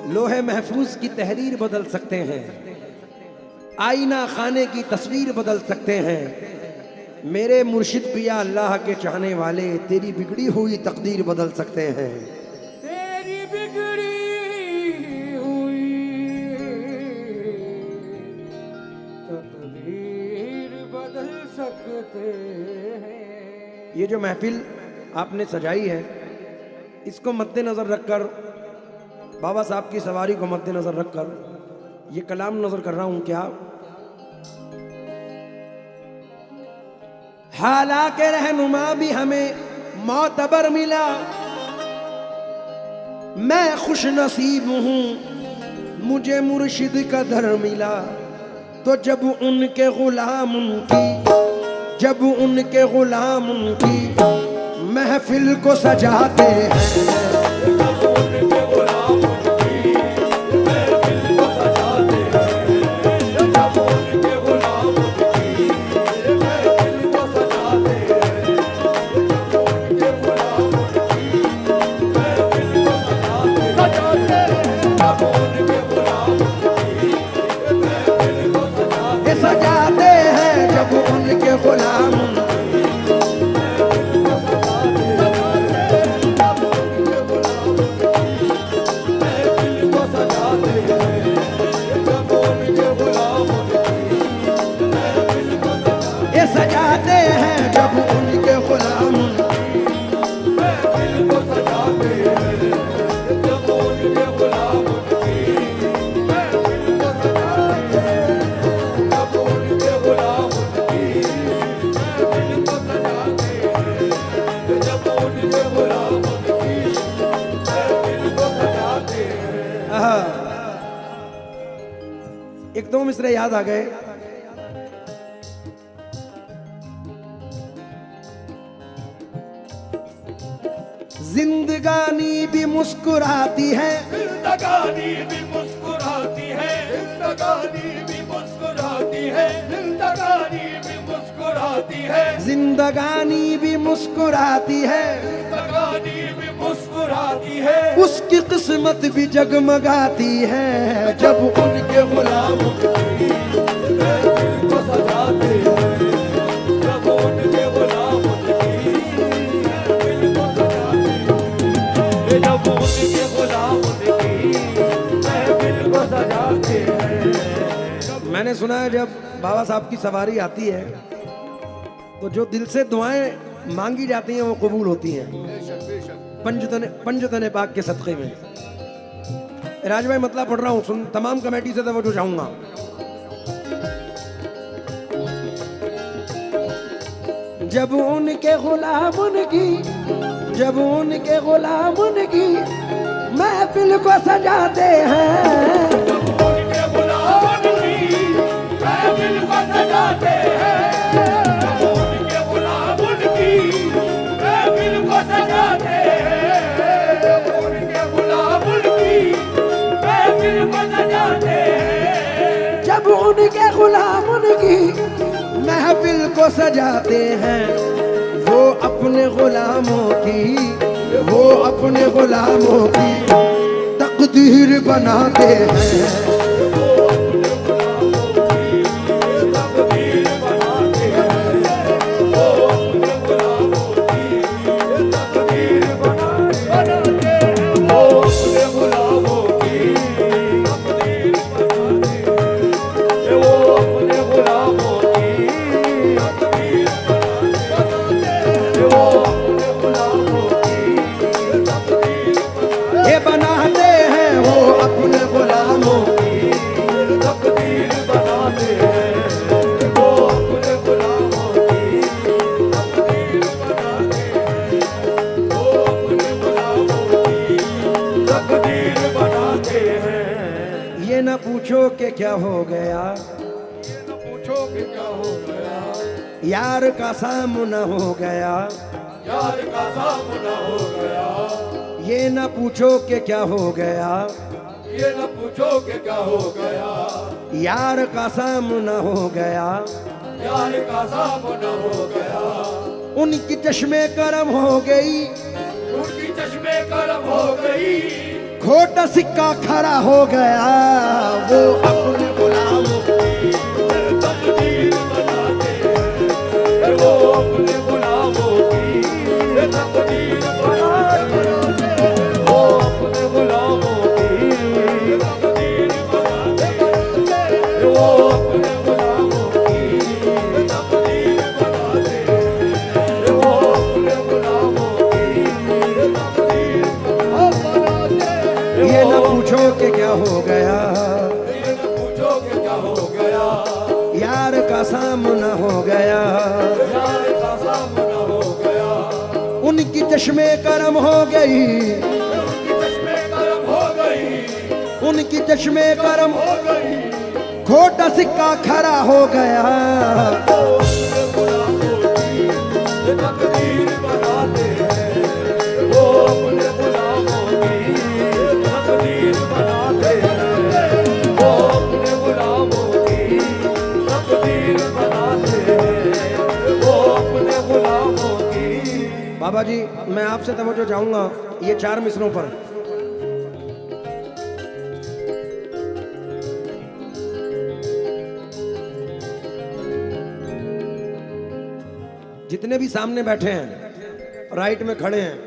लोहे महफूज की तहरीर बदल सकते हैं, आईना खाने की तस्वीर बदल सकते हैं। मेरे मुर्शिद पिया अल्लाह के चाहने वाले तेरी बिगड़ी हुई तकदीर बदल सकते हैं। तेरी बिगड़ी हुई तकदीर बदल सकते हैं। ये जो महफिल आपने सजाई है, इसको मद्देनजर रखकर, बाबा साहब की सवारी को मद्देनजर रखकर ये कलाम नजर कर रहा हूं। क्या हालांकि रहनुमा भी हमें मोतबर मिला, मैं खुश नसीब हूं मुझे मुर्शिद का दर मिला। तो जब उनके गुलाम उनकी महफिल को सजाते हैं, सजाते हैं जब उनके गुलाम। ये सजाते हैं जब उनके गुलाम। एक दो मिसरे याद आ गए। जिंदगानी भी मुस्कुराती है, जिंदगानी भी मुस्कुराती है, जिंदगानी भी मुस्कुराती है, जिंदगानी भी मुस्कुराती है, जिंदगानी भी मुस्कुराती है, जिंदगानी भी मुस्कुराती है। उसकी किस्मत भी जगमगाती है जब उनके गुलाम को सजाते हैं, जब उनके गुलाम जब उनके गुलाम महफिल को सजाते हैं। मैंने सुना है जब बाबा साहब की सवारी आती है तो जो दिल से दुआएं मांगी जाती हैं वो कबूल होती हैं। पंजतने पाक के सदक़े में। राज भाई मतलब पढ़ रहा हूँ, सुन, तमाम कमेटी से तवज्जो चाहूंगा। जब उनके गुलाम उनकी महफिल को सजाते हैं, उनके गुलाम उनकी महफिल को सजाते हैं, उनके गुलाम उनकी महफिल को सजाते हैं, उनके गुलाम उनकी महफिल को सजाते हैं। जब उनके गुलाम उनकी महफिल को सजाते हैं, वो अपने गुलामों की तकदीर बनाते हैं। ये न पूछो कि क्या हो गया, ये न पूछो कि क्या हो गया, यार का सामना हो गया, यार का सामना हो गया। ये न पूछो कि क्या हो गया, ये न पूछो कि क्या हो गया, यार का सामना हो गया, यार का सामना हो गया। उनकी चश्मे करम हो गई, उनकी चश्मे करम हो गई, खोटा सिक्का खड़ा हो गया वो अपने गुलामों की तकदीर बनाते हैं, वो अपने गुलामों की तकदीर बनाते हैं, वो अपने गुलामों की तकदीर बनाते हैं, वो अपने गुलामों की तकदीर बनाते हैं, वो अपने गुलामों की तकदीर बनाते हैं। ये न पूछो कि क्या हो गया, ये न पूछो कि क्या हो गया, यार का सामना हो गया, यार का सामना हो गया, उनकी चश्मे करम हो गई, उनकी चश्मे करम हो गई, उनकी चश्मे करम हो गई, खोटा सिक्का खड़ा हो गया वो अपने गुलामों की ये तकदीर बनाते हैं, वो अपने गुलामों की तकदीर बनाते हैं, वो अपने गुलामों की तकदीर बनाते हैं, वो अपने गुलामों की। बाबा जी मैं आपसे तवज्जो चाहूंगा ये 4 मिसरों पर। जितने भी सामने बैठे हैं, राइट में खड़े हैं,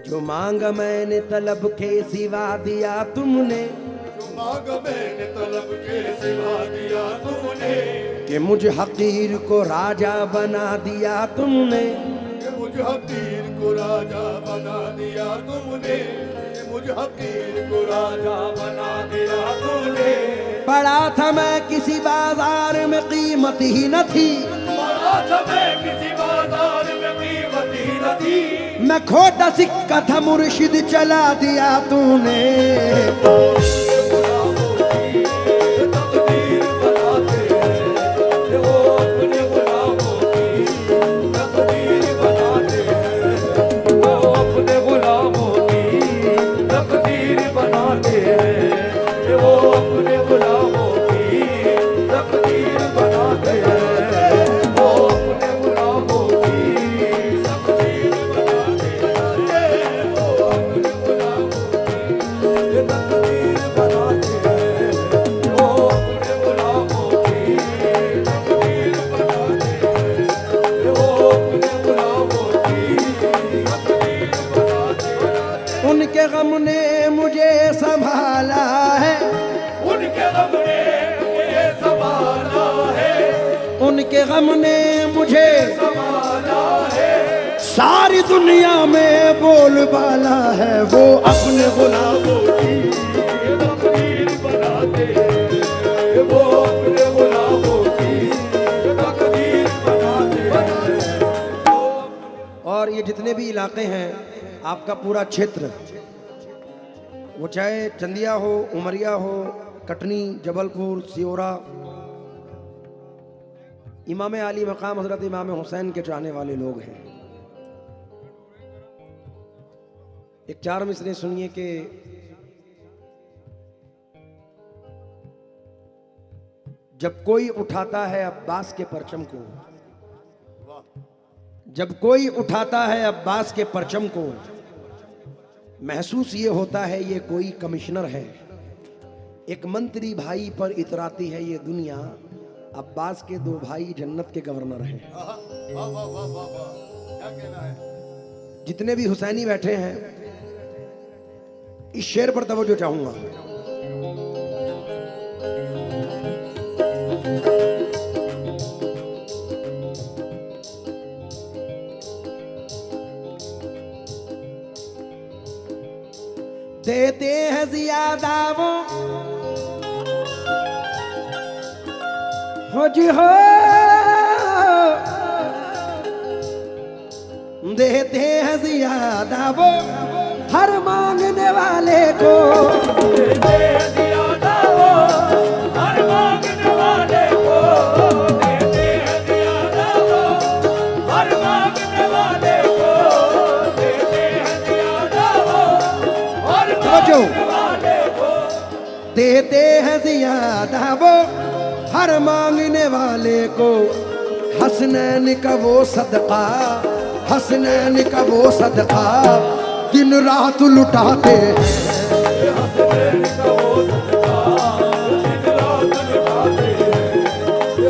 जो मांगा मैंने तलब के सिवा दिया तुमने, मांग मैंने तलब के सिवा दिया तुमने, कि मुझ हकीर को राजा बना दिया तुमने, कि मुझ हकीर को राजा बना दिया तुमने, कि मुझ हकीर को राजा बना दिया तुमने। पड़ा था मैं किसी बाजार में कीमत ही न थी, पड़ा था मैं किसी बाजार में कीमत ही न थी, मैं खोटा सिक्का था मुर्शिद चला दिया तूने। गुलामों की तकदीर बनाते हैं, वो अपने गुलामों की तकदीर बनाते हैं, वो अपने गुलामों की तकदीर बनाते हैं, वो अपने गुलामों की तकदीर बनाते हैं, वो अपने गुलामों की तकदीर बनाते हैं, वो अपने गुलामों की तकदीर बनाते हैं, वो अपने गुलामों की तकदीर बनाते हैं, वो अपने गुलामों की तकदीर बनाते हैं। उनके गम ने मुझे संभाला है, उनके गम ने मुझे संभाला है, उनके गम ने मुझे संभाला है, सारी दुनिया में बोलबाला है, वो अपने गुलामों की तकदीर बनाते हैं, वो अपने गुलामों की तकदीर बनाते हैं। और ये जितने भी इलाके हैं, आपका पूरा क्षेत्र, वो चाहे चंदिया हो, उमरिया हो, कटनी, जबलपुर, सियोरा, इमाम आली मकाम हजरत इमाम हुसैन के चाहने वाले लोग हैं। एक 4 मिसरे सुनिए कि जब कोई उठाता है अब्बास के परचम को, जब कोई उठाता है अब्बास के परचम को, महसूस ये होता है ये कोई कमिश्नर है, एक मंत्री भाई पर इतराती है ये दुनिया, अब्बास के 2 भाई जन्नत के गवर्नर हैं। वाह वाह वाह वाह वाह, क्या कहना है। जितने भी हुसैनी बैठे हैं, इस शेर पर तवज्जो चाहूंगा। देते हैं ज्यादा वो हो जी हो, देते हैं ज्यादा वो हर मांगने वाले को, देते हैं ज्यादा वो हर मांगने वाले को, देते हैं ज्यादा वो हर मांगने वाले को, देते हैं ज्यादा वो हर मांगने वाले को, देते हैं ज्यादा वो हर मांगने वाले को, हसनैन का वो सदका हसनैन का वो सदका दिन रात लुटाते हैं। हसनैन का वो सदका दिन रात लुटाते हैं।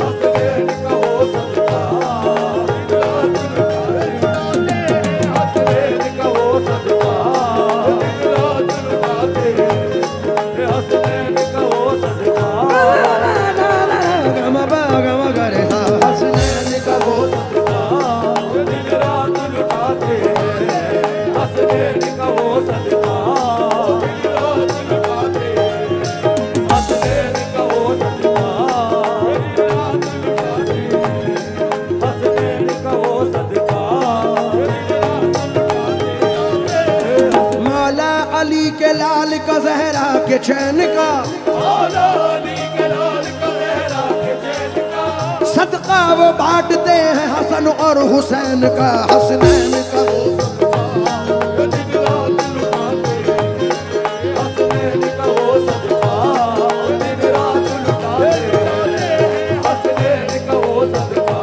हसनैन का वो सदका दिन रात लुटाते हैं। हसनैन का वो सदका दिन रात लुटाते हैं। हसनैन का वो सदका गम बा गम गरे सा हसनैन का वो सदका दिन रात लुटाते हैं। हसनैन का वो सदका दिन रात लुटाते हैं। हसनैन का वो सदका दिन रात लुटाते हैं। हसनैन का वो सदका दिन रात लुटाते हैं। मौला अली के लाल का जहरा के चैन का मौला अली के लाल का लहरा के चैन का सदका वो बांटते हैं हसन और हुसैन का। हसनैन का वो दिन रात लुटाते हैं। हसनैन का वो सदका दिन रात लुटाते हैं। हसनैन का वो सदका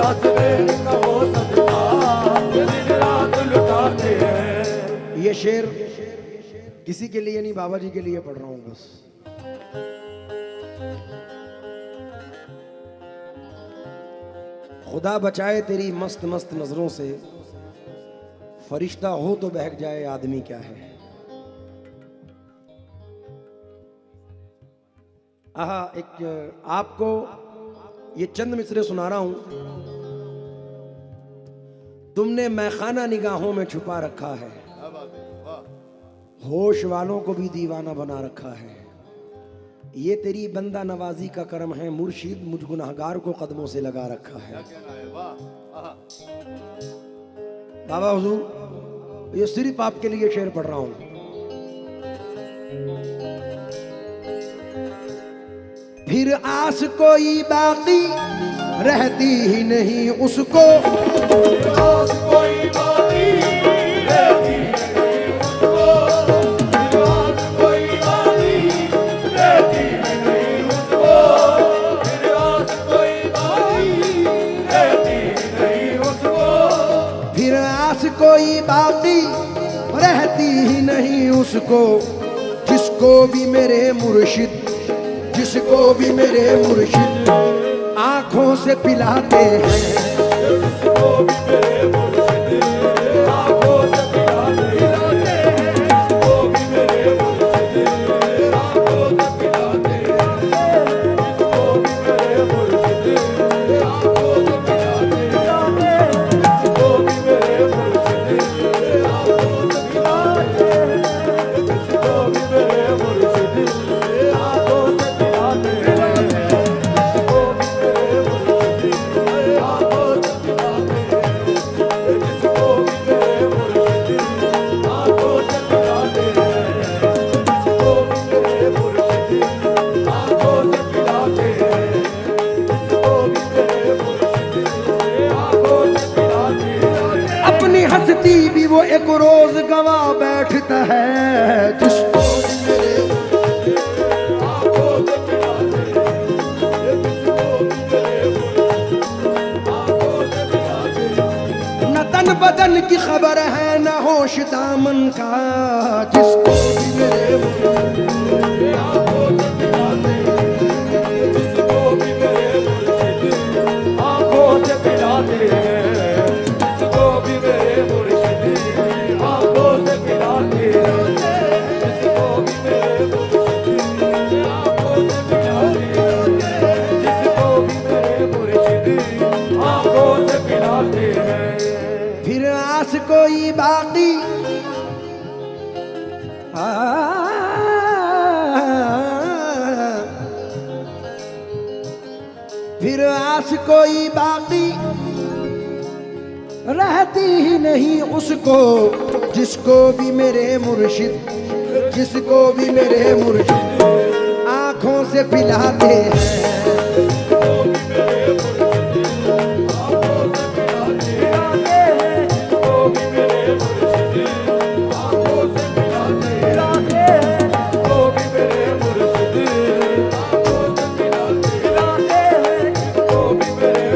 हसनैन का वो सदका दिन रात लुटाते हैं। ये शेर किसी के लिए नहीं, बाबा जी के लिए पढ़ रहा हूँ बस। खुदा बचाए तेरी मस्त मस्त नजरों से, फरिश्ता हो तो बहक जाए आदमी क्या है। आहा, एक आपको ये चंद मिसरे सुना रहा हूं। तुमने मैखाना निगाहों में छुपा रखा है, होश वालों को भी दीवाना बना रखा है। ये तेरी बंदा नवाजी का करम है, मुर्शिद मुझ गुनाहगार को कदमों से लगा रखा है। बाबा हुजूर, ये सिर्फ आपके लिए शेर पढ़ रहा हूं। फिर आस कोई बाकी रहती ही नहीं उसको, आस कोई बाकी रहती नहीं उसको। आस कोई बाकी रहती नहीं उसको। आस कोई बाकी रहती नहीं उसको। फिर आस कोई बाकी रहती ही नहीं उसको। जिसको भी मेरे मुर्शिद, जिसको भी मेरे मुर्शिद आंखों से पिलाते हैं। जिसको भी मेरे मुर्शिद आंखों से पिलाते हैं। जिसको भी मेरे मुर्शिद आंखों से पिलाते हैं। जिसको भी मेरे मुर्शिद आंखों से पिलाते हैं। जिसको भी मेरे मुर्शिद आंखों से पिलाते हैं। जिसको भी मेरे मुर्शिद आंखों से पिलाते हैं। अपनी हस्ती भी वो एक रोज गवा बैठता है। जिसको भी मेरे न तन बदन की खबर है न होश दामन का। जिसको भी मेरे जिसको भी मेरे मुर्शिद आंखों से पिलाते हैं। जिसको भी मेरे मुर्शिद आंखों से पिलाते हैं। जिसको भी मेरे मुर्शिद आंखों से पिलाते हैं। जिसको भी मेरे मुर्शिद आंखों से पिलाते हैं। फिर आस कोई बाकी फिर आस कोई बाकी रहती ही नहीं उसको। जिसको भी मेरे मुर्शिद, जिसको भी मेरे मुर्शिद आंखों से पिलाते हैं।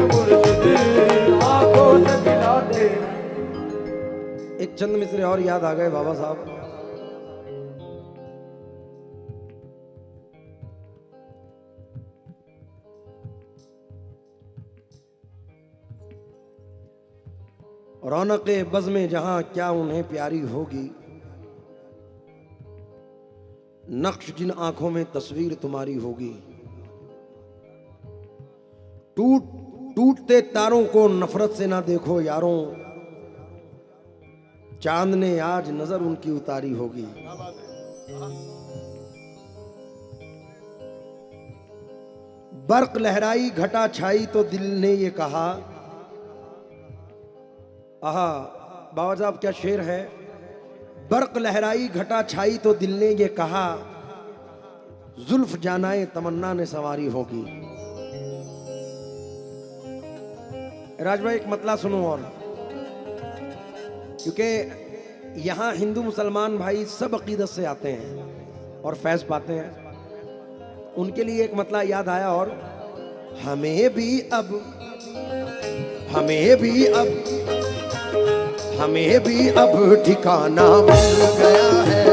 मुर्शिद एक चंद मिसरे और याद आ गए बाबा साहब। रौनक़े बज़ में जहां क्या उन्हें प्यारी होगी, नक्श जिन आंखों में तस्वीर तुम्हारी होगी। टूटते तारों को नफरत से ना देखो यारों, चांद ने आज नजर उनकी उतारी होगी। बर्क लहराई घटा छाई तो दिल ने ये कहा, आहा बाबा साहब क्या शेर है। बर्क लहराई घटा छाई तो दिल ने ये कहा, जुल्फ जानाए तमन्ना ने सवारी होगी। राज भाई एक मतला सुनो और, क्योंकि यहाँ हिंदू मुसलमान भाई सब अकीदत से आते हैं और फैज पाते हैं, उनके लिए एक मतला याद आया। और हमें भी अब ठिकाना मिल गया है।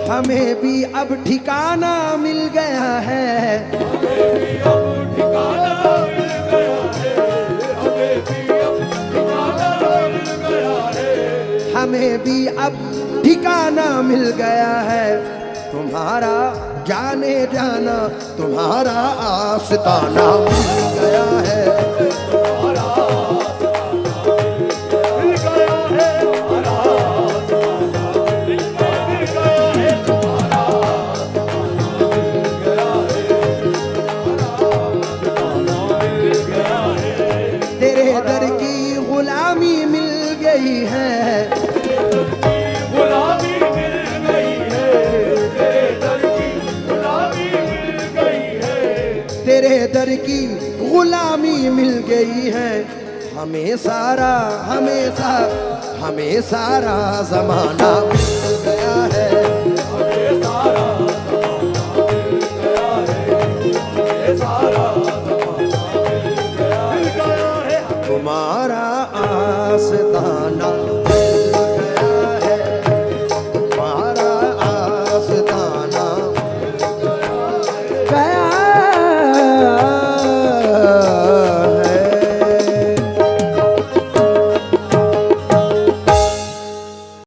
हमें भी अब ठिकाना मिल गया है। हमें भी अब ठिकाना मिल गया है। तुम्हारा जाने जाना तुम्हारा आस्ताना मिल गया है। तेरे दर की गुलामी मिल गई है। हमें सारा जमाना